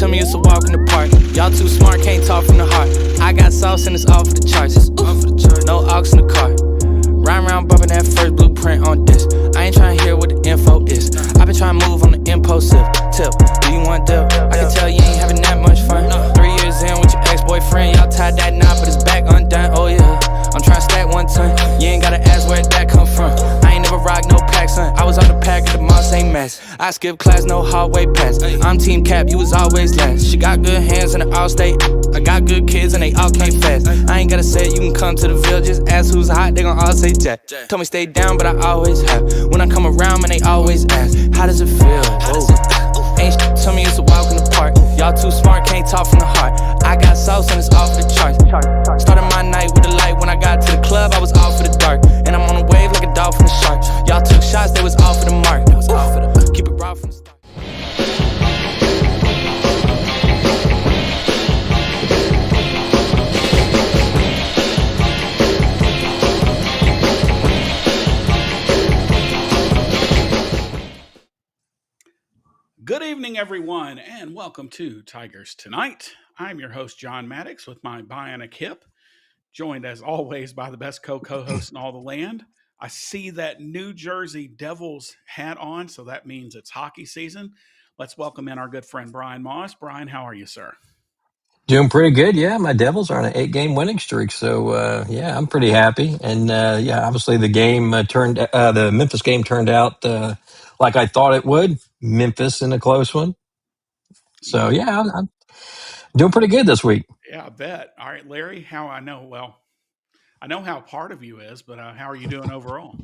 tell me it's a walk in the park. Y'all too smart, can't talk from the heart. I got sauce and it's all for the charts. No aux in the car. Ride around bumping that first blueprint on this. I ain't tryna hear what the info is. I been tryna move on the impulsive tip. Do you want dip? I can tell you ain't having that much fun. 3 years in with your ex-boyfriend, y'all tied that knot, but it's back undone. Oh yeah, I'm tryna stack 1 ton. You ain't gotta ask where that come from. I ain't never rock no pack, son. I was on the pack at the mall, same mess. I skip class, no hallway pass. I'm team cap, you was always last. She got good hands in the all-state. I got good kids and they all came fast. I ain't gotta say it, you can come to the Ville. Just ask who's hot, they gon' all say Jack. Told me stay down, but I always have. When I come around, man, they always ask, how does it feel? Whoa. Ain't shit, tell me it's a walk in the park. Y'all too smart, can't talk from the heart. I got sauce and it's off the charts. Started my night with the light. When I got to the club, I was off for the dark. And I'm on a wave like a dolphin and shark. Y'all took shots, they was off for the mark. Keep it raw from the start. Good evening, everyone, and welcome to Tigers Tonight. I'm your host, John Maddox, with my bionic hip, joined as always by the best co-host in all the land. I see that New Jersey Devils hat on, so that means it's hockey season. Let's welcome in our good friend Brian Moss. Brian, how are you, sir? Doing pretty good, yeah. My Devils are on an 8-game winning streak, so yeah, I'm pretty happy. And yeah, obviously the Memphis game turned out like I thought it would. Memphis in a close one. So yeah, I'm doing pretty good this week. Yeah, I bet. All right, Larry, I know how part of you is, but how are you doing overall?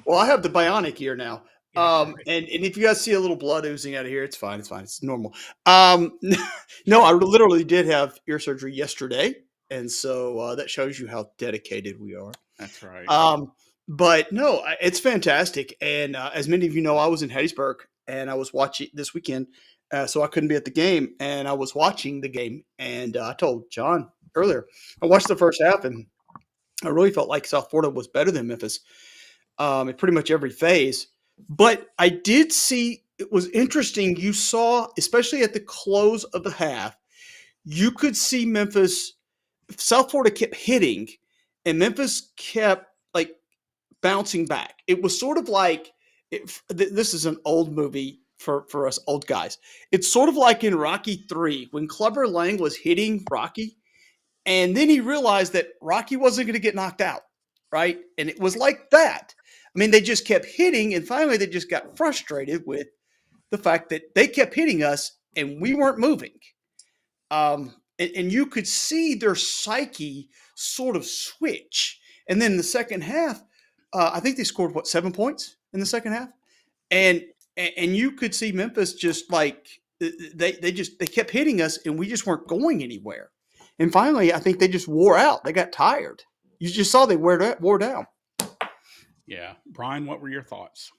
Well, I have the bionic ear now. Yeah, And if you guys see a little blood oozing out of here, it's fine. It's fine. It's normal. No, I literally did have ear surgery yesterday, and so that shows you how dedicated we are. that's right. But no, it's fantastic. And as many of you know, I was in Hattiesburg, and I was watching this weekend, so I couldn't be at the game, and I was watching the game. And I told John earlier, I watched the first half, and I really felt like South Florida was better than Memphis in pretty much every phase. But I did see it was interesting. You saw, especially at the close of the half, you could see Memphis, South Florida kept hitting, and Memphis kept like bouncing back. It was sort of like this is an old movie for us old guys. It's sort of like in Rocky 3 when Clubber Lang was hitting Rocky, and then he realized that Rocky wasn't going to get knocked out, right? And it was like that. I mean, they just kept hitting, and finally they just got frustrated with the fact that they kept hitting us and we weren't moving. And you could see their psyche sort of switch. And then in the second half, I think they scored 7 points in the second half, and you could see Memphis just like they kept hitting us, and we just weren't going anywhere. And finally, I think they just wore out. They got tired. You just saw they wore down. Yeah. Brian, what were your thoughts?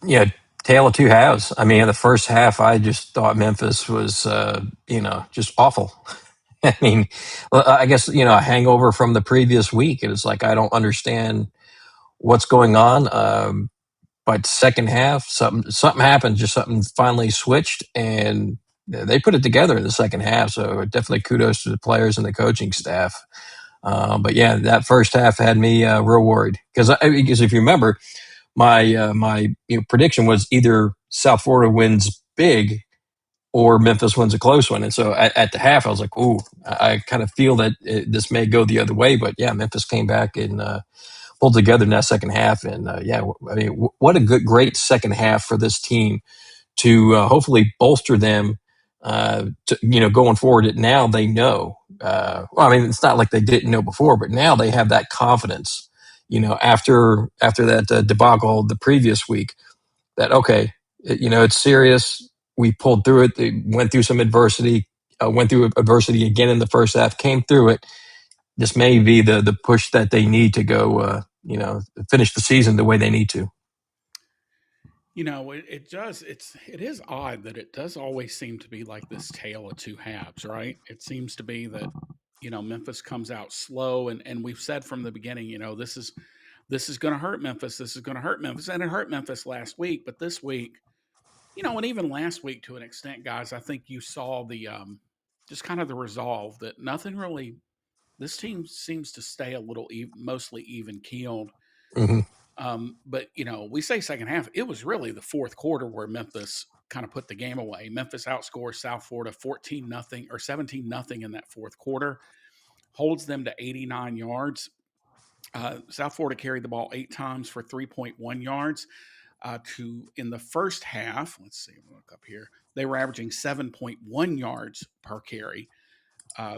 Yeah, tale of two halves. I mean, in the first half, I just thought Memphis was, just awful. I mean, I guess, a hangover from the previous week. It was like, I don't understand what's going on. But second half, something happened. Just something finally switched, and they put it together in the second half. So definitely kudos to the players and the coaching staff. But yeah, that first half had me real worried because if you remember, my prediction was either South Florida wins big or Memphis wins a close one. And so at the half, I was like, "Ooh, I kind of feel that this may go the other way." But yeah, Memphis came back and pulled together in that second half. And yeah, I mean, what a great second half for this team to hopefully bolster them. Going forward, now they know. Well, I mean, it's not like they didn't know before, but now they have that confidence. After that debacle the previous week, that okay, it's serious. We pulled through it. They went through some adversity. Went through adversity again in the first half. Came through it. This may be the push that they need to go. Finish the season the way they need to. It is odd that it does always seem to be like this tale of two halves, right? It seems to be that, Memphis comes out slow, and we've said from the beginning, this is going to hurt Memphis. This is going to hurt Memphis. And it hurt Memphis last week, but this week, And even last week to an extent, guys, I think you saw the just kind of the resolve that nothing really. This team seems to stay a little mostly even keeled. Mm-hmm. But we say second half. It was really the fourth quarter where Memphis kind of put the game away. Memphis outscores South Florida 14-0 or 17-0 in that fourth quarter, holds them to 89 yards. South Florida carried the ball 8 times for 3.1 yards. In the first half, let's see, look up here. They were averaging 7.1 yards per carry.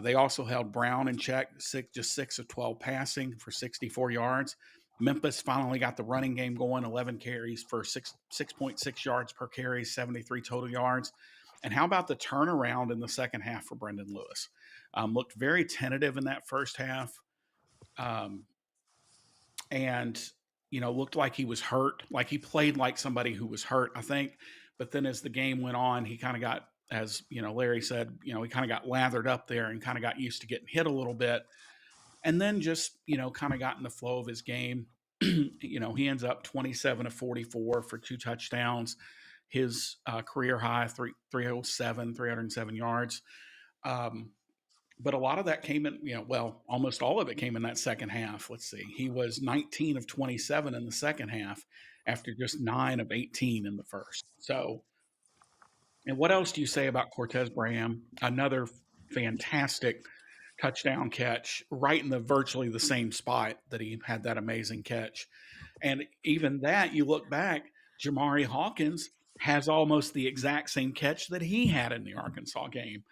They also held Brown in check, just 6 of 12 passing for 64 yards. Memphis finally got the running game going, 11 carries for 6.6 yards per carry, 73 total yards. And how about the turnaround in the second half for Brendan Lewis? Looked very tentative in that first half. And looked like he was hurt, like he played like somebody who was hurt, I think. But then as the game went on, he kind of got, as Larry said, he kind of got lathered up there and kind of got used to getting hit a little bit. And then just, kind of got in the flow of his game. He ends up 27 of 44 for 2 touchdowns. His career high, 307 yards. But a lot of that came in, almost all of it came in that second half. Let's see. He was 19 of 27 in the second half after just 9 of 18 in the first. So, and what else do you say about Cortez Bram? Another fantastic touchdown catch right in virtually the same spot that he had that amazing catch. And even that, you look back, Jamari Hawkins has almost the exact same catch that he had in the Arkansas game.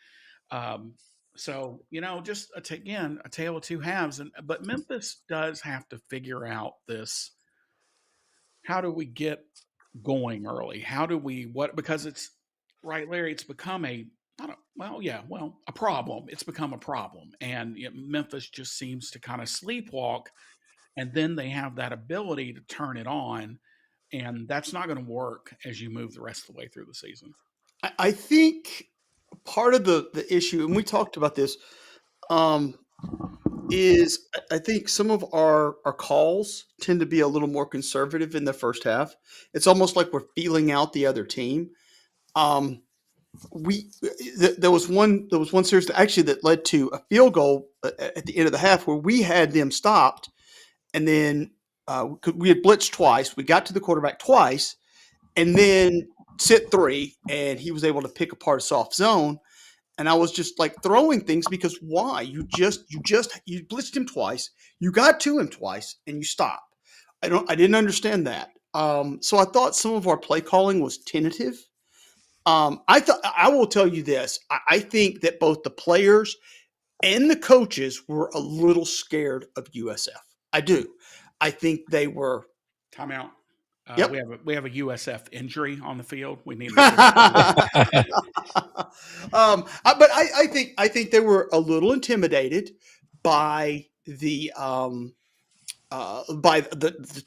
So, just again, a tale of two halves. But Memphis does have to figure out this. How do we get going early? Because it's right, Larry, it's become a problem. It's become a problem. And Memphis just seems to kind of sleepwalk. And then they have that ability to turn it on. And that's not going to work as you move the rest of the way through the season. I think part of the issue, and we talked about this, is I think some of our calls tend to be a little more conservative in the first half. It's almost like we're feeling out the other team. There was one series actually that led to a field goal at the end of the half where we had them stopped, and then we had blitzed twice. We got to the quarterback twice, and then sit 3, and he was able to pick apart a soft zone. And I was just like throwing things because why? You blitzed him twice, you got to him twice, and you stopped. I didn't understand that. So I thought some of our play calling was tentative. I will tell you this. I think that both the players and the coaches were a little scared of USF. I do. I think they were. Timeout. Yep. We have a USF injury on the field. We need. But I think they were a little intimidated by the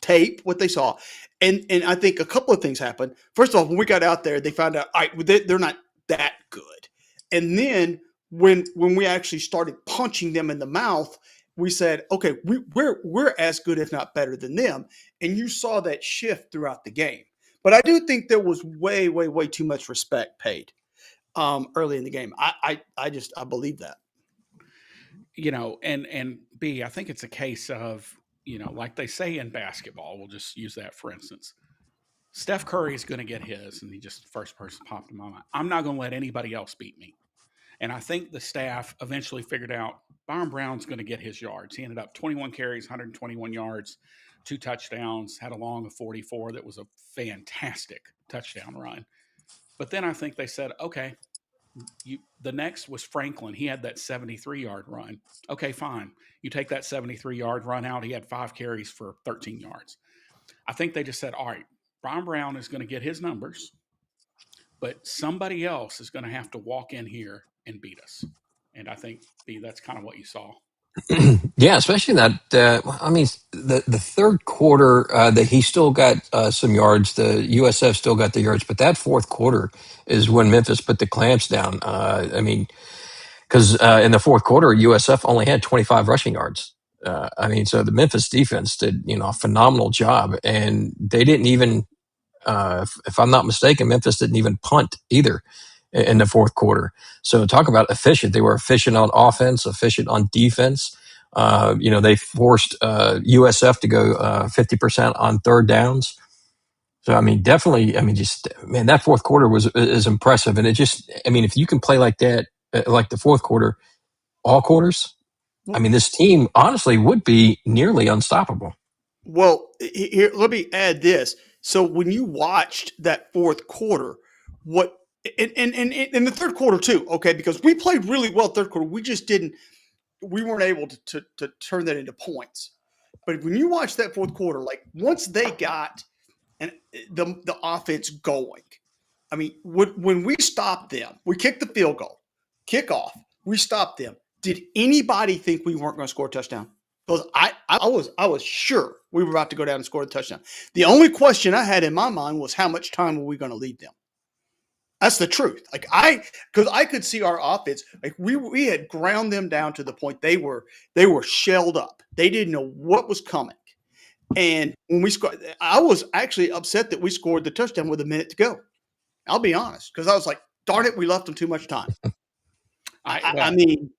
tape, what they saw, and I think a couple of things happened. First of all, when we got out there, they found out they're not that good, and then when we actually started punching them in the mouth, we said, okay, we're as good, if not better than them. And you saw that shift throughout the game. But I do think there was way, way, way too much respect paid early in the game. I believe that. And B, I think it's a case of, like they say in basketball, we'll just use that for instance. Steph Curry is going to get his, and he just the first person popped in my mind. I'm not going to let anybody else beat me. And I think the staff eventually figured out Byron Brown's going to get his yards. He ended up 21 carries, 121 yards, 2 touchdowns, had a long of 44. That was a fantastic touchdown run. But then I think they said, okay, the next was Franklin. He had that 73-yard run. Okay, fine. You take that 73-yard run out. He had 5 carries for 13 yards. I think they just said, all right, Byron Brown is going to get his numbers, but somebody else is going to have to walk in here and beat us. And I think, B, that's kind of what you saw. Yeah, especially that. The third quarter that he still got some yards. The USF still got the yards, but that fourth quarter is when Memphis put the clamps down. Because in the fourth quarter, USF only had 25 rushing yards. So the Memphis defense did a phenomenal job, and they didn't even If I'm not mistaken, Memphis didn't even punt either in the fourth quarter. So talk about efficient. They were efficient on offense, efficient on defense. They forced USF to go 50% on third downs. So I mean, definitely. I mean, that fourth quarter is impressive, and if you can play like that, like the fourth quarter, all quarters. I mean, this team honestly would be nearly unstoppable. Well, here, let me add this. So when you watched that fourth quarter, what and in the third quarter too, okay, because we played really well third quarter. We weren't able to turn that into points. But when you watch that fourth quarter, like once they got the offense going, I mean, when we stopped them, we kicked the field goal, kickoff, we stopped them. Did anybody think we weren't going to score a touchdown? Because I was sure we were about to go down and score a touchdown. The only question I had in my mind was how much time were we going to leave them? That's the truth. Because I could see our offense, like we had ground them down to the point they were shelled up. They didn't know what was coming. And when we scored, I was actually upset that we scored the touchdown with a minute to go. I'll be honest, because I was like, darn it, we left them too much time. I mean,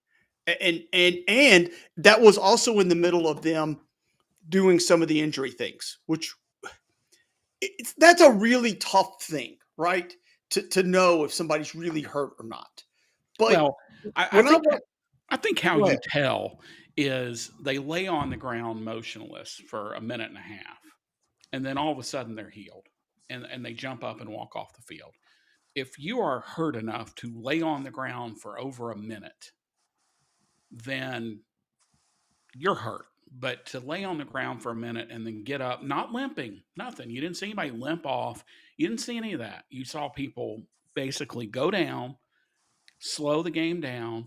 and that was also in the middle of them doing some of the injury things, which that's a really tough thing, right? To know if somebody's really hurt or not. But I think how you tell is they lay on the ground motionless for a minute and a half, and then all of a sudden they're healed, and they jump up and walk off the field. If you are hurt enough to lay on the ground for over a minute, then you're hurt. But to lay on the ground for a minute and then get up, not limping, nothing. You didn't see anybody limp off. You didn't see any of that. You saw people basically go down, slow the game down,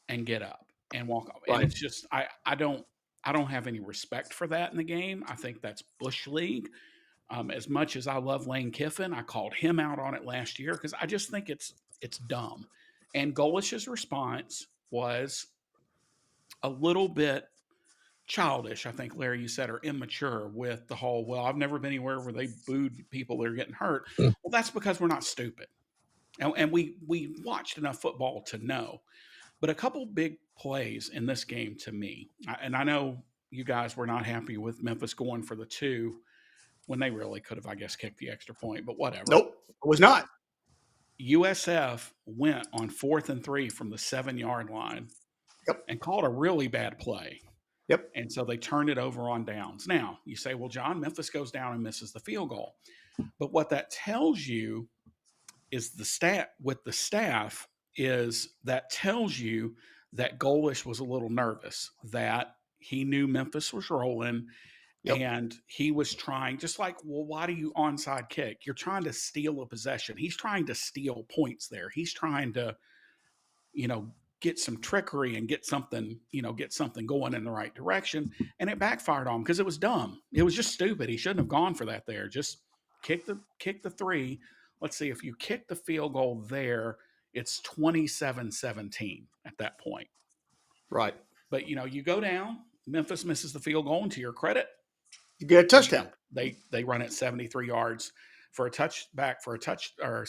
and get up and walk off. Right. And it's just I don't have any respect for that in the game. I think that's Bush League. As much as I love Lane Kiffin, I called him out on it last year because I just think it's dumb. And Golish's response was a little bit childish, I think, Larry, you said, or immature with the whole, well, I've never been anywhere where they booed people that are getting hurt. Well, that's because we're not stupid. And we watched enough football to know. But a couple big plays in this game to me, and I know you guys were not happy with Memphis going for the 2 when they really could have, I guess, kicked the extra point, but whatever. Nope, it was not. USF went on 4th and 3 from the 7-yard line and called a really bad play. Yep. And so they turned it over on downs. Now, you say, well, John, Memphis goes down and misses the field goal. But what that tells you is the staff is that tells you that Golish was a little nervous, that he knew Memphis was rolling. Yep. And he was trying, just like, well, why do you onside kick? You're trying to steal a possession. He's trying to steal points there. He's trying to, get some trickery and get something going in the right direction. And it backfired on him because it was dumb. It was just stupid. He shouldn't have gone for that there. Just kick the 3. Let's see, if you kick the field goal there, it's 27-17 at that point. Right. But, you go down, Memphis misses the field goal, and to your credit, you get a touchdown. They run it 73 yards for a touchback for a touch, or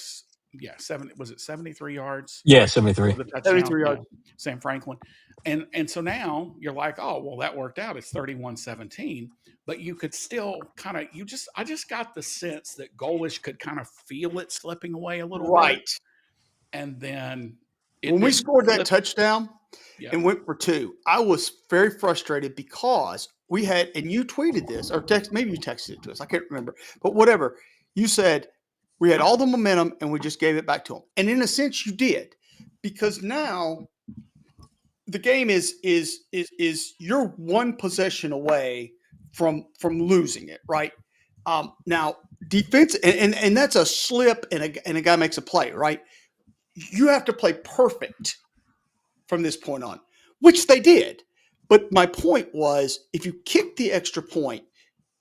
was it 73 yards? Yeah, 73. 73 yards. Yeah, Sam Franklin. And so now you're like, oh, well, that worked out. It's 31-17. But you could still kind of I just got the sense that Golish could kind of feel it slipping away a little bit. And then when we scored that touchdown and went for 2, I was very frustrated because we had, and you tweeted this or maybe you texted it to us. I can't remember, but whatever. You said we had all the momentum and we just gave it back to them. And in a sense you did, because now the game is you're one possession away from losing it, right? Now defense, and that's a slip and a guy makes a play, right? You have to play perfect from this point on, which they did. But my point was, if you kick the extra point,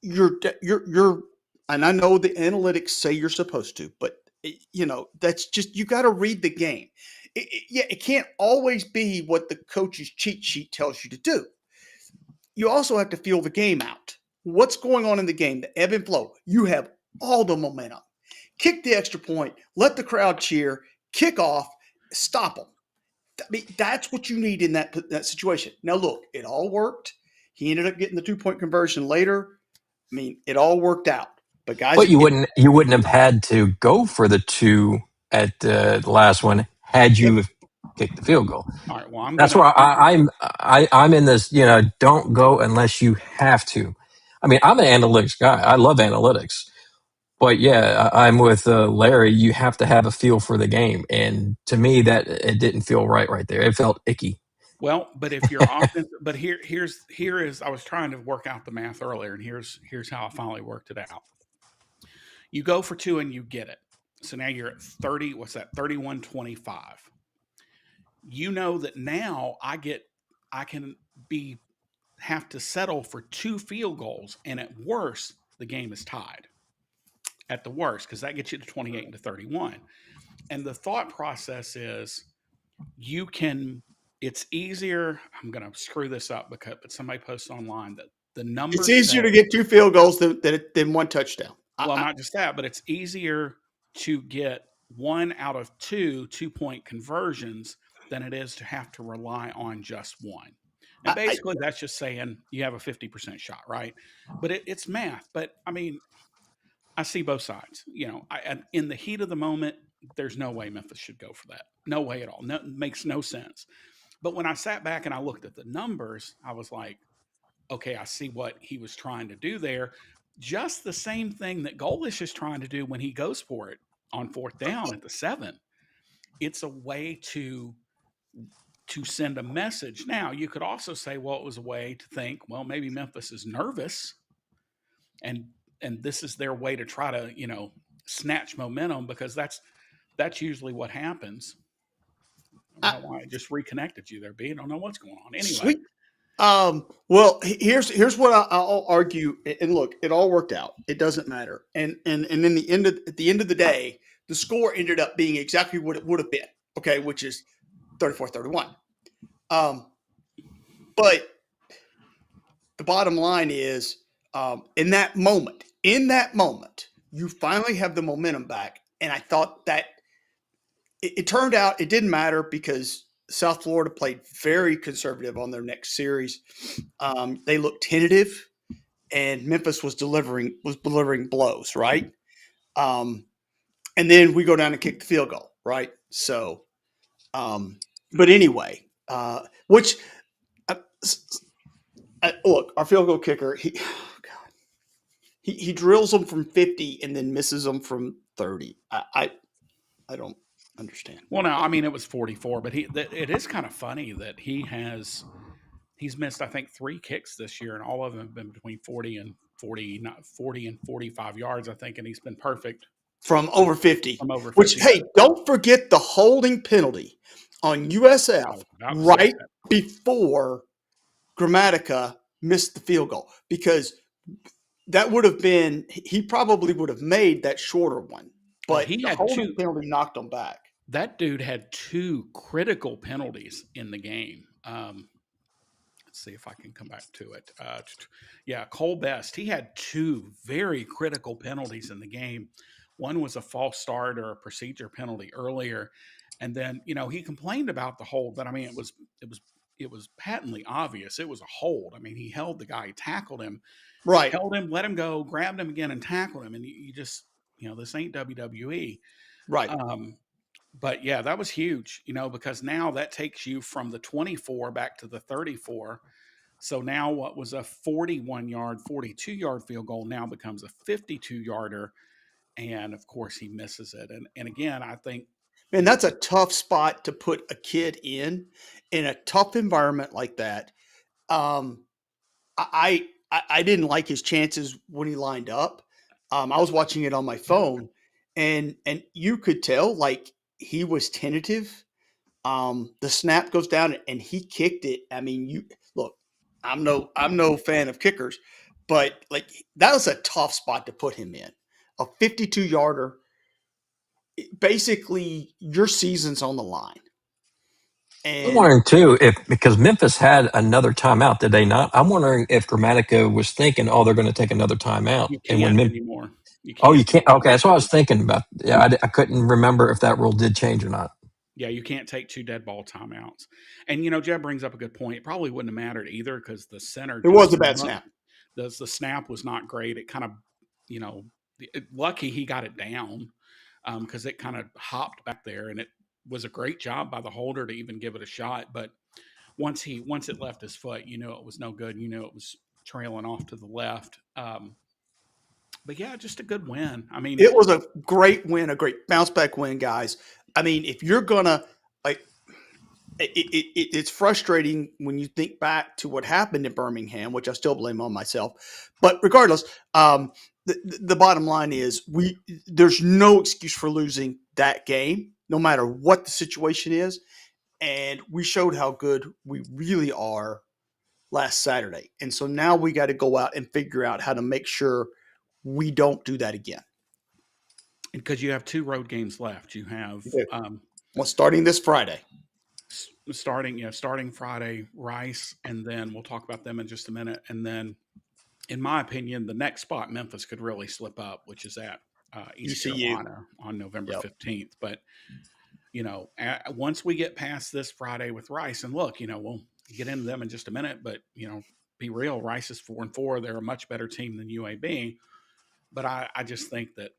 you're, and I know the analytics say you're supposed to, but that's just, you got to read the game. It can't always be what the coach's cheat sheet tells you to do. You also have to feel the game out. What's going on in the game, the ebb and flow. You have all the momentum. Kick the extra point, let the crowd cheer, kick off, stop them. I mean, that's what you need in that situation. Now, look, it all worked. He ended up getting the 2-point conversion later. I mean, it all worked out. But guys, But you wouldn't have had to go for the two at the last one had yep. you have kicked the field goal. All right. Well, I'm That's gonna. why I'm in this. Don't go unless you have to. I mean, I'm an analytics guy. I love analytics, but yeah, I'm with Larry. You have to have a feel for the game, and to me, that it didn't feel right there. It felt icky. Well, but if your offense, but here is I was trying to work out the math earlier, and here's how I finally worked it out. You go for two and you get it. So now you're at 30. What's that? 31-25. You know that now I can be have to settle for two field goals, and at worst, the game is tied. At the worst, because that gets you to 28 and to 31. And the thought process is you can it's easier. I'm gonna screw this up but somebody posted online that the It's numbers easier say, to get 2 field goals than 1 touchdown. well, not just that, but it's easier to get 1 out of 2 2-point conversions than it is to have to rely on just one. And basically, that's just saying you have a 50% shot, right? But it's math. But I mean, I see both sides. In the heat of the moment, there's no way Memphis should go for that. No way at all. No, it makes no sense. But when I sat back and I looked at the numbers, I was like, okay, I see what he was trying to do there. Just the same thing that Golish is trying to do when he goes for it on 4th down at the 7. It's a way to send a message. Now, you could also say, well, it was a way to think, well, maybe Memphis is nervous and this is their way to try to, snatch momentum, because that's usually what happens. I don't know why I just reconnected you there, B. I don't know what's going on. Anyway. Sweet. Well, here's what I'll argue. And look, it all worked out. It doesn't matter. And in at the end of the day, the score ended up being exactly what it would have been. Okay, which is 34-31. But the bottom line is, in that moment, you finally have the momentum back. And I thought that it turned out it didn't matter because South Florida played very conservative on their next series. They looked tentative, and Memphis was delivering blows, right? And then we go down and kick the field goal, right? So, but anyway, look, our field goal kicker, he drills them from 50 and then misses them from 30. I don't understand. Well, no, I mean, it was 44, but it is kind of funny that he's missed, I think, 3 kicks this year, and all of them have been between 40 and 45 yards, I think, and he's been perfect from over 50. From over 50. Which, hey, don't forget the holding penalty on USF right before Grammatica missed the field goal, because that would have been, he probably would have made that shorter one, but he the had holding penalty knocked him back. That dude had 2 critical penalties in the game. Let's see if I can come back to it. Cole Best, he had 2 very critical penalties in the game. One was a false start or a procedure penalty earlier, and then he complained about the hold, but I mean it was patently obvious it was a hold. I mean, he held the guy, he tackled him, right? Held him, let him go, grabbed him again, and tackled him, and you just this ain't WWE, right? But yeah, that was huge, because now that takes you from the 24 back to the 34. So now what was a 41-yard, 42-yard field goal now becomes a 52-yarder. And of course he misses it. And again, I think, man, that's a tough spot to put a kid in a tough environment like that. I didn't like his chances when he lined up. I was watching it on my phone, and you could tell like he was tentative. The snap goes down and he kicked it. I mean, look, I'm no fan of kickers, but like that was a tough spot to put him in. A 52-yarder, basically your season's on the line. And I'm wondering too because Memphis had another timeout, did they not? I'm wondering if Grammatica was thinking, oh, they're going to take another timeout. You can't anymore. You Oh, you can't can't. take Okay, two that's what I dead. was thinking about. Yeah, I couldn't remember if that rule did change or not. Yeah, you can't take two dead ball timeouts. And Jeb brings up a good point. It probably wouldn't have mattered either because the center It just was a bad snap. the snap was not great. It kind of, lucky he got it down because it kind of hopped back there, and it was a great job by the holder to even give it a shot. But once it left his foot, it was no good. It was trailing off to the left. But yeah, just a good win. I mean, It was a great win, a great bounce back win, guys. I mean, if you're gonna like, it's frustrating when you think back to what happened in Birmingham, which I still blame on myself. But regardless, the bottom line is there's no excuse for losing that game, no matter what the situation is. And we showed how good we really are last Saturday. And so now we got to go out and figure out how to make sure we don't do that again. because you have two road games left. You have Well, starting this Friday. starting Friday, Rice, and then we'll talk about them in just a minute. And then, in my opinion, the next spot Memphis could really slip up, which is at East ECU. Carolina on November Yep. 15th. But once we get past this Friday with Rice, and look, we'll get into them in just a minute, but be real, Rice is 4-4. They're a much better team than UAB, but I just think that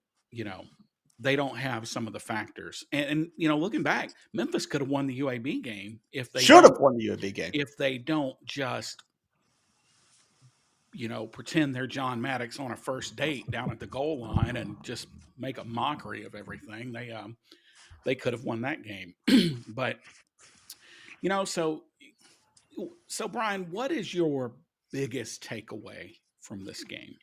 they don't have some of the factors. And looking back, Memphis could have won the UAB game if they Should have don't won the UAB game. if they don't just pretend they're John Maddox on a first date down at the goal line and just make a mockery of everything. They could have won that game. But so Brian, what is your biggest takeaway from this game?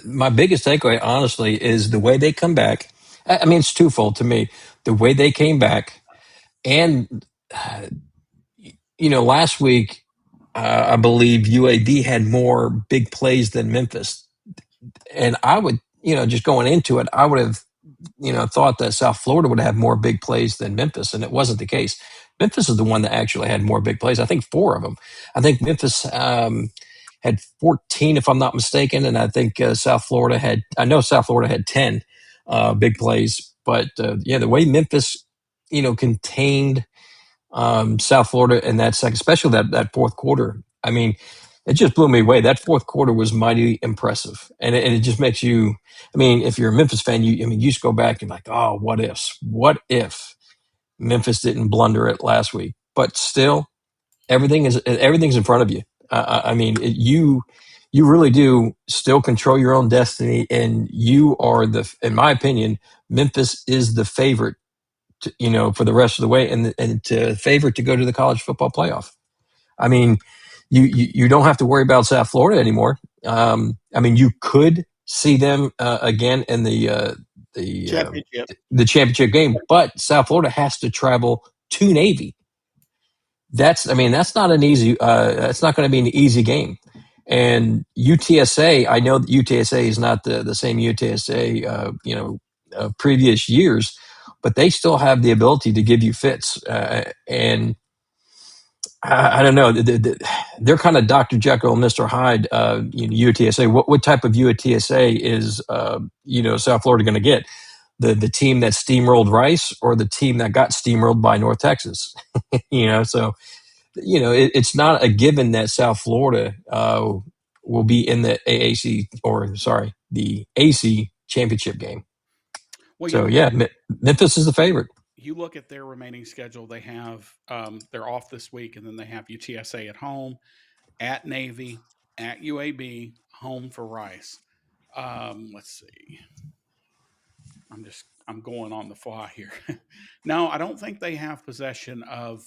My biggest takeaway, honestly, is the way they come back. I mean, it's twofold to me. The way they came back, and last week, I believe UAB had more big plays than Memphis, and I would, just going into it, I would have thought that South Florida would have more big plays than Memphis, and it wasn't the case. Memphis is the one that actually had more big plays. I think four of them. I think Memphis had 14, if I'm not mistaken, and I think South Florida had. I know South Florida had 10 big plays, but the way Memphis, contained South Florida in that second, especially that fourth quarter. I mean, it just blew me away. That fourth quarter was mighty impressive, and it just makes you. I mean, if you're a Memphis fan, you just go back and like, oh, what ifs? What if Memphis didn't blunder it last week? But still, everything's in front of you. I mean, you really do still control your own destiny, and you are in my opinion, Memphis is the favorite for the rest of the way, and to favorite to go to the college football playoff. I mean, you don't have to worry about South Florida anymore. I mean, you could see them again in the uh, Championship. the championship game, but South Florida has to travel to Navy. That's not an easy. That's not going to be an easy game. And UTSA, I know that UTSA is not the same UTSA, previous years, but they still have the ability to give you fits. And I don't know. They're kind of Dr. Jekyll and Mr. Hyde. UTSA. What type of UTSA is South Florida going to get? The team that steamrolled Rice, or the team that got steamrolled by North Texas? So it's not a given that South Florida will be in the AAC, or sorry, the AC championship game. Well, So yeah, Memphis is the favorite. you look at their remaining schedule. They have they're off this week, and then they have UTSA at home, at Navy, at UAB, home for Rice. Let's see. I'm going on the fly here. No, I don't think they have possession of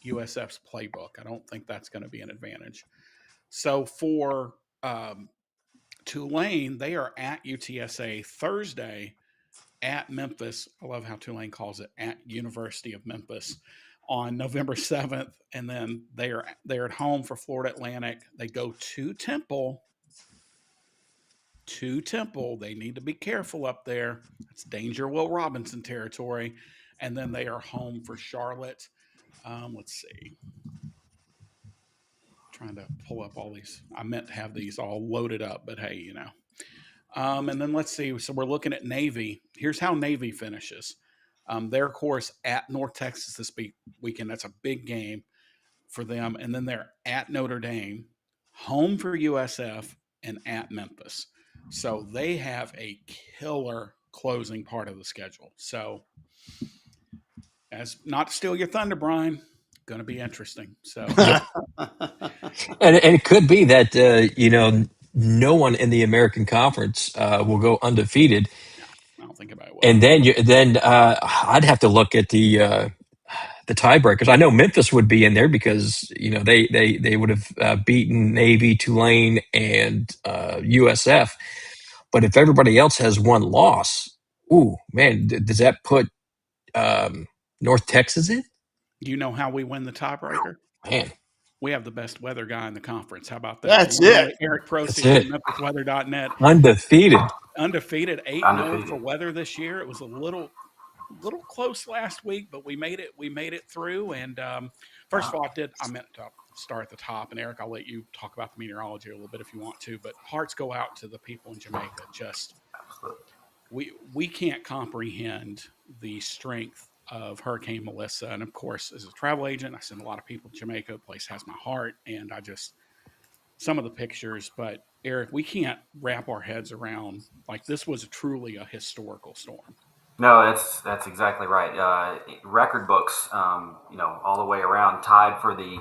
USF's playbook. I don't think that's going to be an advantage. So for Tulane, they are at UTSA Thursday, at Memphis. I love how Tulane calls it at University of Memphis on November 7th. And then they're at home for Florida Atlantic. They go to Temple. They need to be careful up there. It's danger Will Robinson territory. And then they are home for Charlotte. Let's see. Trying to pull up all these. I meant to have these all loaded up, but hey, And then let's see. So we're looking at Navy. Here's how Navy finishes. Their course at North Texas this weekend. That's a big game for them. And then they're at Notre Dame, home for USF, and at Memphis. So they have a killer closing part of the schedule. So, as not to steal your thunder, Brian, going to be interesting. So, Yep. And it could be that no one in the American Conference will go undefeated, yeah, I don't think about it. Well, and then I'd have to look at the tiebreakers. I know Memphis would be in there because they would have beaten Navy, Tulane, and USF. But if everybody else has one loss, ooh man, does that put North Texas in? you know how we win the tiebreaker? Man, We have the best weather guy in the conference. How about that? The That's one and it. only Eric that's Procy it. from MemphisWeather.net. Undefeated. Undefeated 8-0 Undefeated. for weather this year. It was a little close last week, but we made it through. And first of all, I meant to start at the top. And Eric, I'll let you talk about the meteorology a little bit if you want to. But hearts go out to the people in Jamaica. Just we can't comprehend the strength of Hurricane Melissa. And of course, as a travel agent, I send a lot of people to Jamaica. The place has my heart, and I just some of the pictures. But Eric, we can't wrap our heads around like this was truly a historical storm. No, that's exactly right. Record books, all the way around, tied for the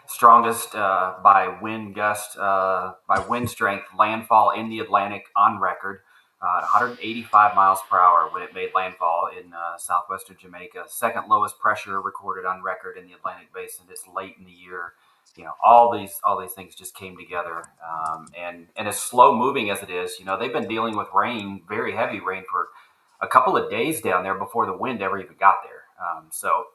strongest by wind strength landfall in the Atlantic on record. 185 miles per hour when it made landfall in southwestern Jamaica. Second lowest pressure recorded on record in the Atlantic Basin this late in the year. All these things just came together, and as slow moving as it is, they've been dealing with rain, very heavy rain for a couple of days down there before the wind ever even got there. So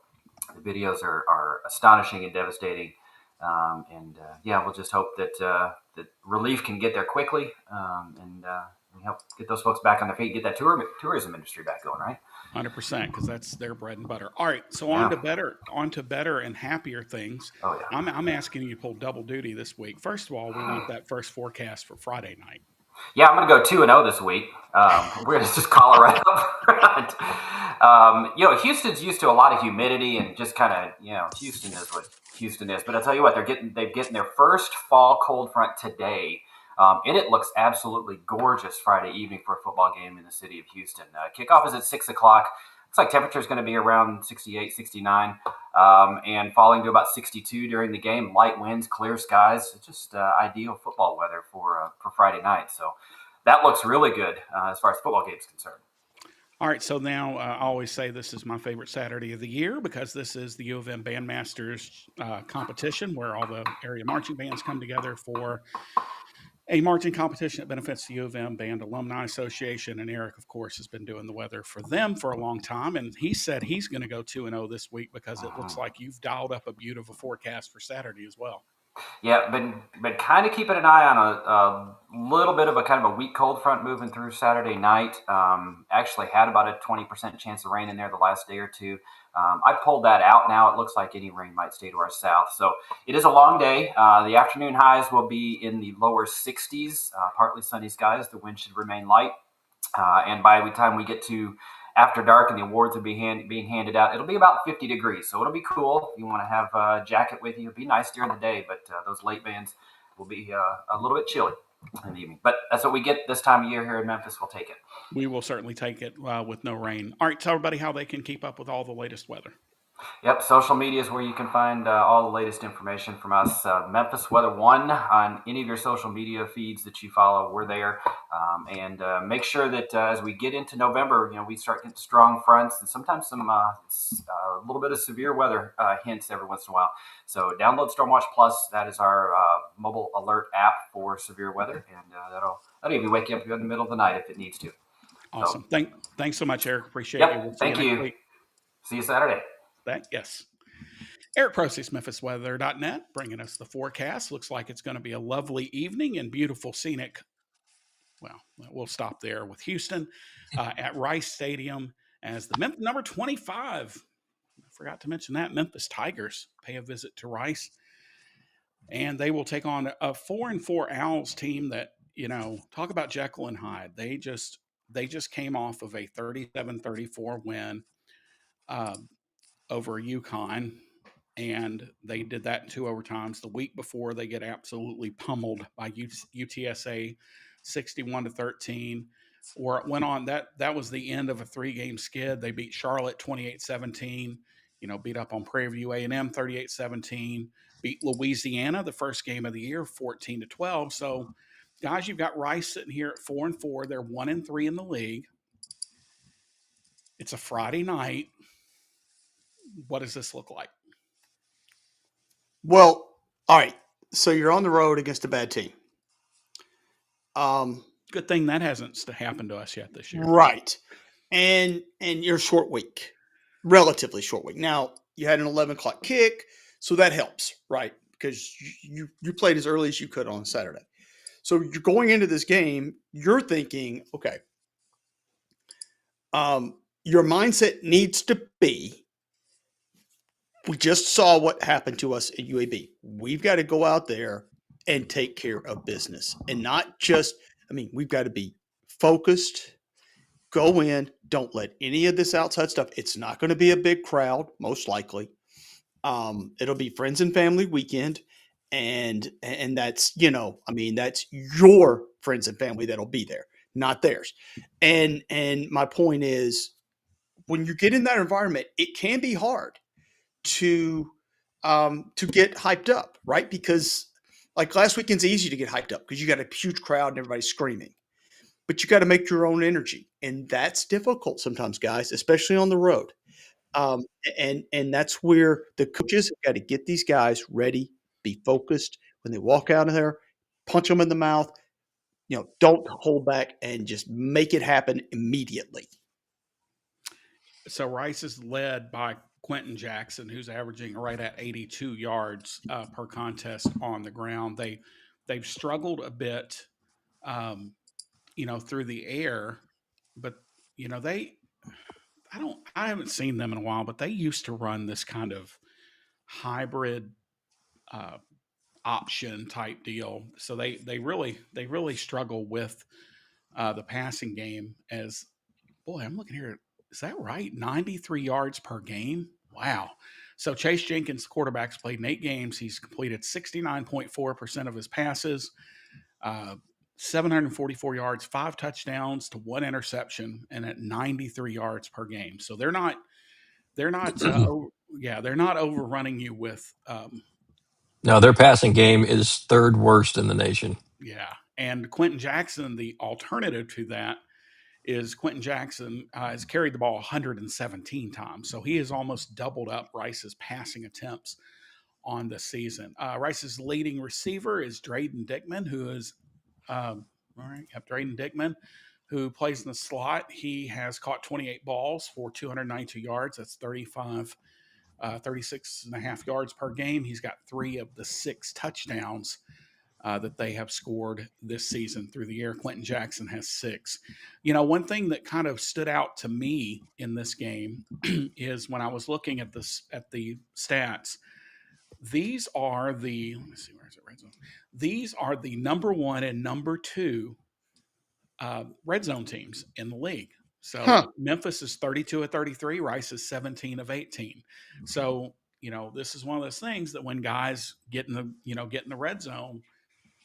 the videos are astonishing and devastating. We'll just hope that relief can get there quickly, and help get those folks back on their feet, get that tourism industry back going, right? 100%, because that's their bread and butter. All right, so Yeah. on to better and happier things. Oh yeah. I'm asking you to pull double duty this week. First of all, we want that first forecast for Friday night. Yeah, I'm going to go 2-0 this week. We're going to just call it right up front. Houston's used to a lot of humidity and just kind of, Houston is what Houston is. But I'll tell you what, they've getting their first fall cold front today. And it looks absolutely gorgeous Friday evening for a football game in the city of Houston. Kickoff is at 6 o'clock. Looks like temperature is going to be around 68, 69, and falling to about 62 during the game. Light winds, clear skies. It's just ideal football weather for Friday night. So that looks really good as far as football games concerned. All right, so now I always say this is my favorite Saturday of the year because this is the U of M Bandmasters competition where all the area marching bands come together for a marching competition that benefits the U of M Band Alumni Association. And Eric, of course, has been doing the weather for them for a long time. And he said he's going to go 2-0 this week because it looks like you've dialed up a beautiful forecast for Saturday as well. Yeah, been kind of keeping an eye on a little bit of a kind of a weak cold front moving through Saturday night. Actually had about a 20% chance of rain in there the last day or two. I pulled that out now. It looks like any rain might stay to our south. So it is a long day. The afternoon highs will be in the lower 60s, partly sunny skies. The wind should remain light. And by the time we get to after dark and the awards will be being handed out, it'll be about 50 degrees. So it'll be cool. If you want to have a jacket with you, it'll be nice during the day, but those late bands will be a little bit chilly in the evening. But that's what we get this time of year here in Memphis. We'll take it. We will certainly take it with no rain. All right, tell everybody how they can keep up with all the latest weather. Yep, social media is where you can find all the latest information from us. Memphis Weather 1 on any of your social media feeds that you follow, we're there. And make sure that as we get into November, we start getting strong fronts and sometimes some a little bit of severe weather hints every once in a while. So download Stormwatch Plus. That is our mobile alert app for severe weather, and that'll even wake you up in the middle of the night if it needs to. Awesome. So, Thanks so much, Eric. Appreciate yep, you. We'll see thank you. you. Next week. See you Saturday. Yes. Eric Proces, MemphisWeather.net, bringing us the forecast. Looks like it's going to be a lovely evening and beautiful scenic. Well, we'll stop there with Houston at Rice Stadium as the number 25. I forgot to mention that Memphis Tigers pay a visit to Rice, and they will take on a 4-4 Owls team that talk about Jekyll and Hyde. They just came off of a 37-34 win um, over UConn, and they did that in two overtimes. The week before, they get absolutely pummeled by UTSA, 61-13. Or it went on that was the end of a 3-game skid. They beat Charlotte 28-17. Beat up on Prairie View A&M 38-17. Beat Louisiana the first game of the year 14-12. So, guys, you've got Rice sitting here at 4-4. They're 1-3 in the league. It's a Friday night. What does this look like? Well, all right. So you're on the road against a bad team. Good thing that hasn't happened to us yet this year. Right. And you're short week, relatively short week. Now, you had an 11 o'clock kick, so that helps, right? Because you played as early as you could on Saturday. So you're going into this game, you're thinking, okay, your mindset needs to be, we just saw what happened to us at UAB. We've got to go out there and take care of business and not just, we've got to be focused, go in, don't let any of this outside stuff. It's not going to be a big crowd, most likely. It'll be friends and family weekend. And that's, that's your friends and family that'll be there, not theirs. And my point is, when you get in that environment, it can be hard to get hyped up, right? Because like last weekend's easy to get hyped up because you got a huge crowd and everybody's screaming. But you got to make your own energy, and that's difficult sometimes, guys, especially on the road. And that's where the coaches have got to get these guys ready, be focused when they walk out of there, punch them in the mouth. Don't hold back and just make it happen immediately. So Rice is led by Quentin Jackson, who's averaging right at 82 yards per contest on the ground. They've struggled a bit, through the air, but I haven't seen them in a while, but they used to run this kind of hybrid option type deal. So they really struggle with the passing game. As boy, I'm looking here. Is that right? 93 yards per game. Wow. So Chase Jenkins, quarterback's played in 8 games. He's completed 69.4% of his passes, 744 yards, 5 touchdowns to 1 interception, and at 93 yards per game. So they're not they're not overrunning you with No, their passing game is third worst in the nation. yeah. And Quentin Jackson, the alternative to that is Quentin Jackson has carried the ball 117 times. So he has almost doubled up Rice's passing attempts on the season. Rice's leading receiver is Drayden Dickman, who is Drayden Dickman, who plays in the slot. He has caught 28 balls for 292 yards. That's 36 and a half yards per game. He's got 3 of the 6 touchdowns that they have scored this season through the air. Quentin Jackson has 6. One thing that kind of stood out to me in this game is when I was looking at the stats. These are the let me see, where is it? Red zone. These are the number 1 and number 2 red zone teams in the league. So Memphis is 32 of 33. Rice is 17 of 18. So this is one of those things that when guys get in the red zone.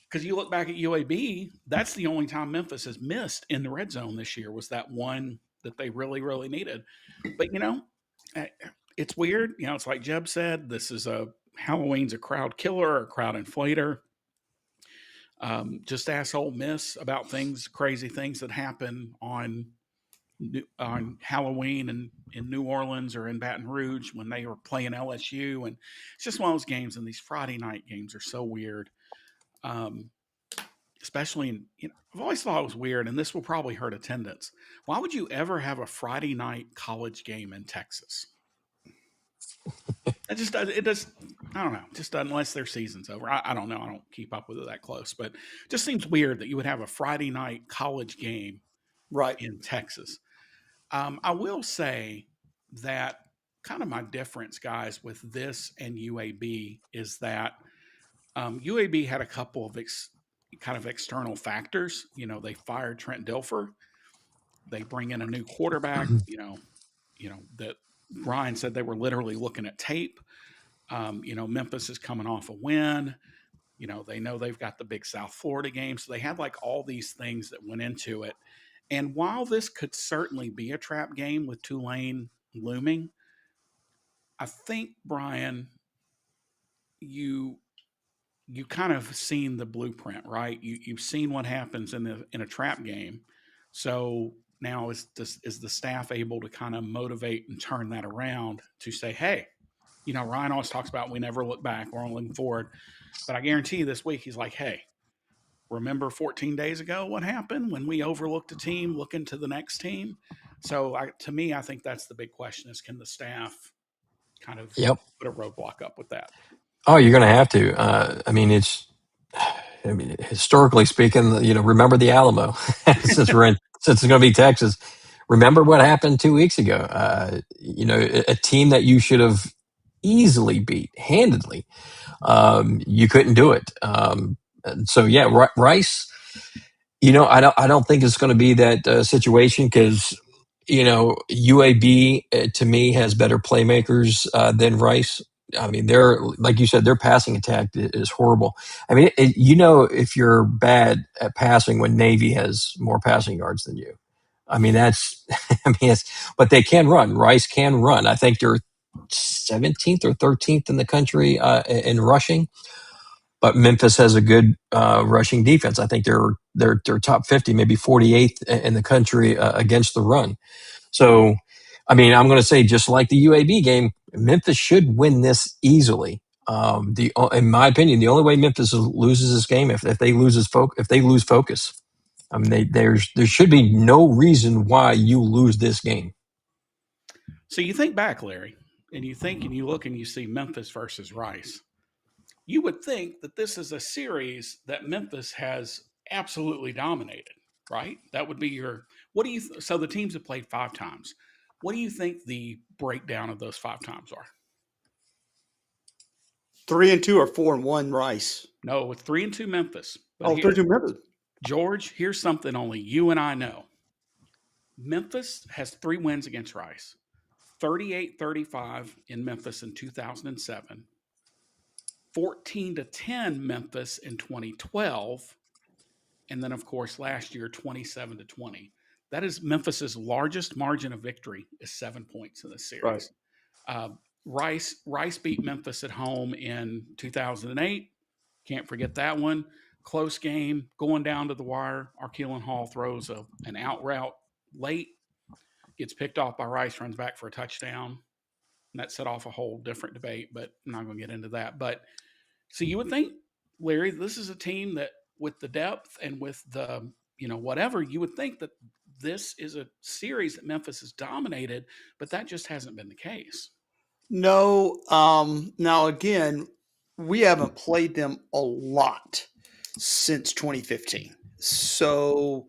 Because you look back at UAB, that's the only time Memphis has missed in the red zone this year was that one that they really, really needed. But, it's weird. It's like Jeb said, Halloween's a crowd killer, a crowd inflator. Just ask Ole Miss about crazy things that happen on Halloween and in New Orleans or in Baton Rouge when they were playing LSU. And it's just one of those games, and these Friday night games are so weird. Especially I've always thought it was weird, and this will probably hurt attendance. Why would you ever have a Friday night college game in Texas? It does. I don't know. Just unless their season's over. I don't know. I don't keep up with it that close, but it just seems weird that you would have a Friday night college game right in Texas. I will say that kind of my difference, guys, with this and UAB is that UAB had a couple of kind of external factors. They fired Trent Dilfer. They bring in a new quarterback. That Brian said they were literally looking at tape. Memphis is coming off a win. They know they've got the big South Florida game. So they had like all these things that went into it. And while this could certainly be a trap game with Tulane looming, I think, Brian, you kind of seen the blueprint, right? You've seen what happens in a trap game. So now is the staff able to kind of motivate and turn that around to say, hey, Ryan always talks about we never look back, we're only looking forward. But I guarantee you this week he's like, hey, remember 14 days ago what happened when we overlooked a team looking to the next team? So to me, I think that's the big question is can the staff kind of Yep. put a roadblock up with that? Oh, you're going to have to. Historically speaking, remember the Alamo since it's going to be Texas. Remember what happened 2 weeks ago. A team that you should have easily beat handedly. You couldn't do it. And so yeah, Rice. I don't think it's going to be that situation because UAB to me has better playmakers than Rice. I mean, they're like you said, their passing attack is horrible. I mean, if you're bad at passing when Navy has more passing yards than you. I mean, that's. I mean, but they can run. Rice can run. I think they're 17th or 13th in the country in rushing. But Memphis has a good rushing defense. I think they're top 50, maybe 48th in the country against the run. So, I mean, I'm going to say just like the UAB game, Memphis should win this easily. In my opinion, the only way Memphis loses this game if they lose focus. I mean, there should be no reason why you lose this game. So you think back, Larry, and you look and you see Memphis versus Rice. You would think that this is a series that Memphis has absolutely dominated, right? That would be so the teams have played 5 times. What do you think the breakdown of those 5 times are? 3-2 or 4-1 Rice. No, with 3-2 Memphis. But 3-2 Memphis. George, here's something only you and I know. Memphis has 3 wins against Rice. 38-35 in Memphis in 2007. 14-10 Memphis in 2012. And then, of course, last year, 27-20. That is Memphis's largest margin of victory is 7 points in this series. Right. Rice beat Memphis at home in 2008. Can't forget that one. Close game, going down to the wire. Arkeelan Hall throws an out route late, gets picked off by Rice, runs back for a touchdown. And that set off a whole different debate, but I'm not going to get into that. But so you would think, Larry, this is a team that with the depth and with the, whatever, you would think that this is a series that Memphis has dominated, but that just hasn't been the case. No. Now, again, we haven't played them a lot since 2015. So,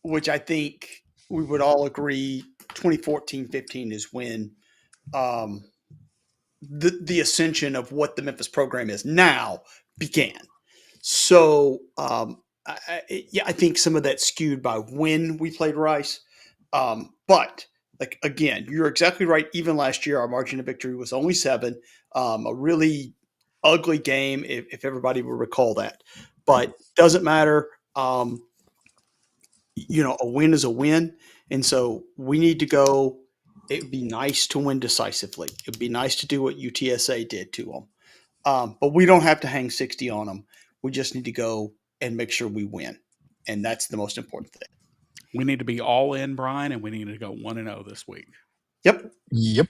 which I think we would all agree 2014-15 is when the ascension of what the Memphis program is now began. So, I think some of that skewed by when we played Rice. But like again, you're exactly right. Even last year, our margin of victory was only 7. A really ugly game, if everybody will recall that. But doesn't matter. A win is a win, and so we need to go. It would be nice to win decisively. It would be nice to do what UTSA did to them. But we don't have to hang 60 on them. We just need to go and make sure we win, and that's the most important thing. We need to be all in, Brian, and we need to go 1-0 this week. Yep. You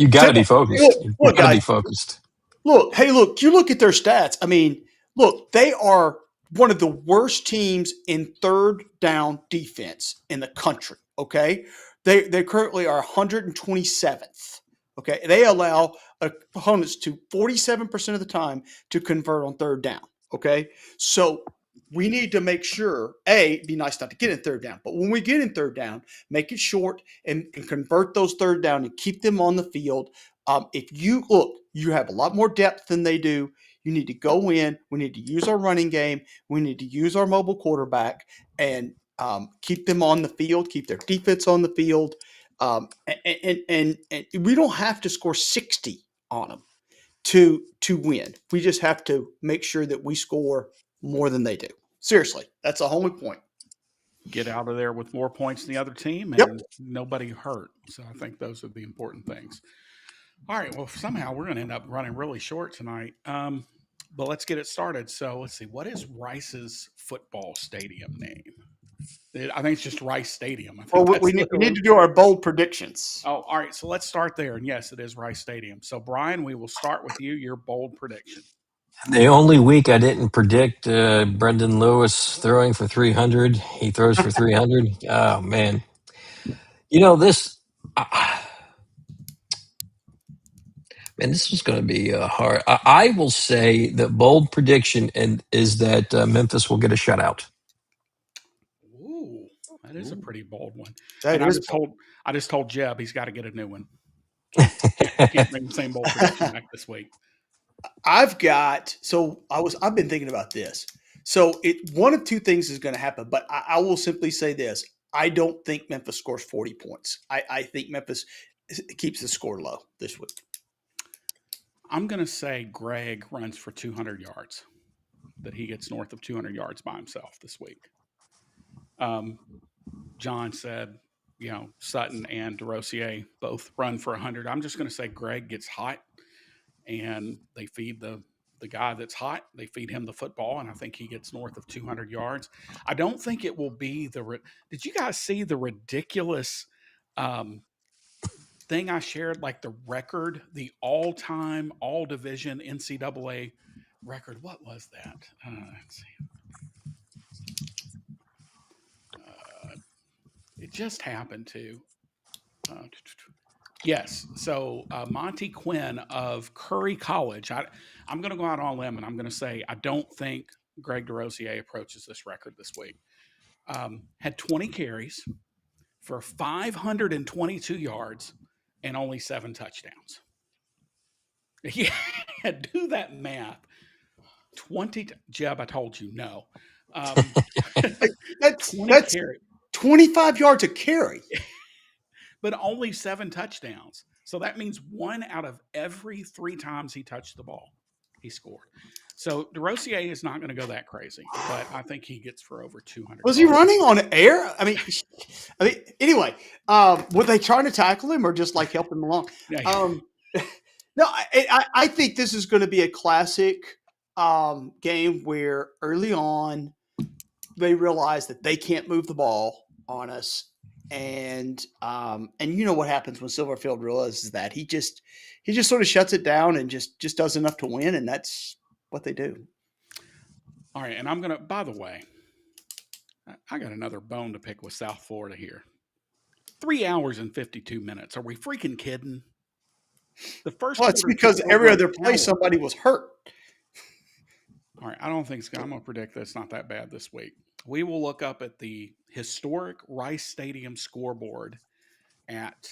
got to be focused. You got to be focused. Look, you look at their stats. I mean, look, they are one of the worst teams in third down defense in the country, okay? They currently are 127th, okay? They allow opponents to 47% of the time to convert on third down, okay? So we need to make sure, it'd be nice not to get in third down, but when we get in third down, make it short and convert those third down and keep them on the field. If you look, you have a lot more depth than they do. You need to go in. We need to use our running game. We need to use our mobile quarterback and keep them on the field, keep their defense on the field. And we don't have to score 60 on them to win. We just have to make sure that we score more than they do. Seriously, that's the only point. Get out of there with more points than the other team and Yep. nobody hurt. So I think those are the important things. All right. Well, somehow we're going to end up running really short tonight. But let's get it started. So let's see. What is Rice's football stadium name? I think it's just Rice Stadium. I think Well, we need to do our bold predictions. Oh, all right. So let's start there. And yes, it is Rice Stadium. So, Brian, we will start with you. Your bold prediction. The only week I didn't predict Brendan Lewis throwing for 300. He throws for 300. Oh, man. You know, this is going to be hard. I will say that bold prediction is that Memphis will get a shutout. Ooh, that is a pretty bold one. That and is I just told Jeb he's got to get a new one. Can't bring the same bold prediction back this week. I've been thinking about this. So one of two things is going to happen, but I will simply say this. I don't think Memphis scores 40 points. I think Memphis keeps the score low this week. I'm going to say Greg runs for 200 yards, that he gets north of 200 yards by himself this week. John said, Sutton and DeRosier both run for 100. I'm just going to say Greg gets hot and they feed the guy that's hot. They feed him the football, and I think he gets north of 200 yards. I don't think it will be did you guys see the ridiculous thing I shared, like the record, the all-time, all-division NCAA record? What was that? Let's see. It just happened to. Yes. So Monty Quinn of Curry College. I'm going to go out on a limb and I'm going to say I don't think Greg DeRosier approaches this record this week. Had 20 carries for 522 yards and only 7 touchdowns. Yeah, do that math. 20. Jeb, I told you no. That's 25 yards a carry. But only 7 touchdowns. So that means 1 out of every 3 times he touched the ball, he scored. So DeRosier is not going to go that crazy, but I think he gets for over 200. Was he running on air? I mean, anyway, were they trying to tackle him or just like help him along? Yeah. No, I think this is going to be a classic game where early on they realize that they can't move the ball on us. And you know what happens when Silverfield realizes that he just sort of shuts it down and just does enough to win, and that's what they do. All right, and I'm gonna. By the way, I got another bone to pick with South Florida here. 3 hours and 52 minutes. Are we freaking kidding? The first. Well, it's because every other play somebody was hurt. All right, I don't think I'm going to predict that it's not that bad this week. We will look up at the historic Rice Stadium scoreboard at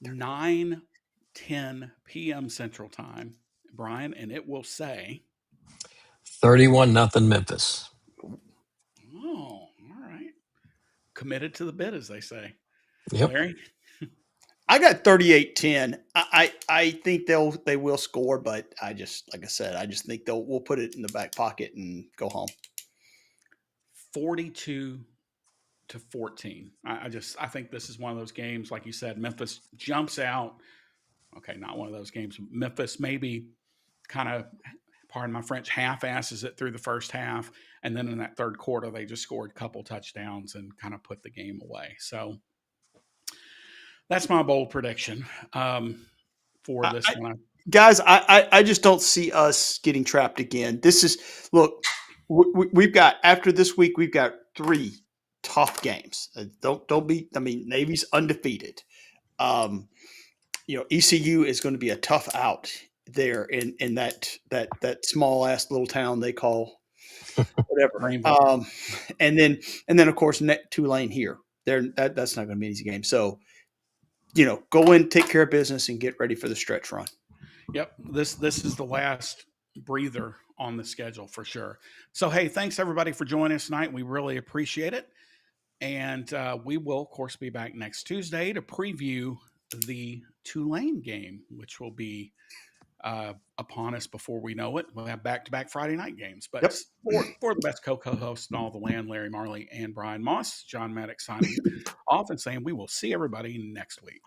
9:10 p.m. Central Time, Brian, and it will say 31-0 Memphis. Oh, all right. Committed to the bit, as they say. Yep. Larry? I got 38-10. I think they will score, but I just think we'll put it in the back pocket and go home. 42-14. I think this is one of those games, like you said, Memphis jumps out. Okay, not one of those games. Memphis maybe kind of, pardon my French, half-asses it through the first half, and then in that third quarter, they just scored a couple touchdowns and kind of put the game away. So that's my bold prediction for this one. Guys, I just don't see us getting trapped again. We've got, after this week, we've got 3 tough games. Don't be. I mean, Navy's undefeated. ECU is going to be a tough out there in that small ass little town they call whatever. And then of course Tulane here. That's not going to be an easy game. So, go in, take care of business, and get ready for the stretch run. Yep. This is the last breather on the schedule for sure. So, hey, thanks everybody for joining us tonight. We really appreciate it. And we will, of course, be back next Tuesday to preview the Tulane game, which will be upon us before we know it. We'll have back-to-back Friday night games. But for the best co-hosts in all the land, Larry Marley and Brian Moss, John Maddox signing off and saying we will see everybody next week.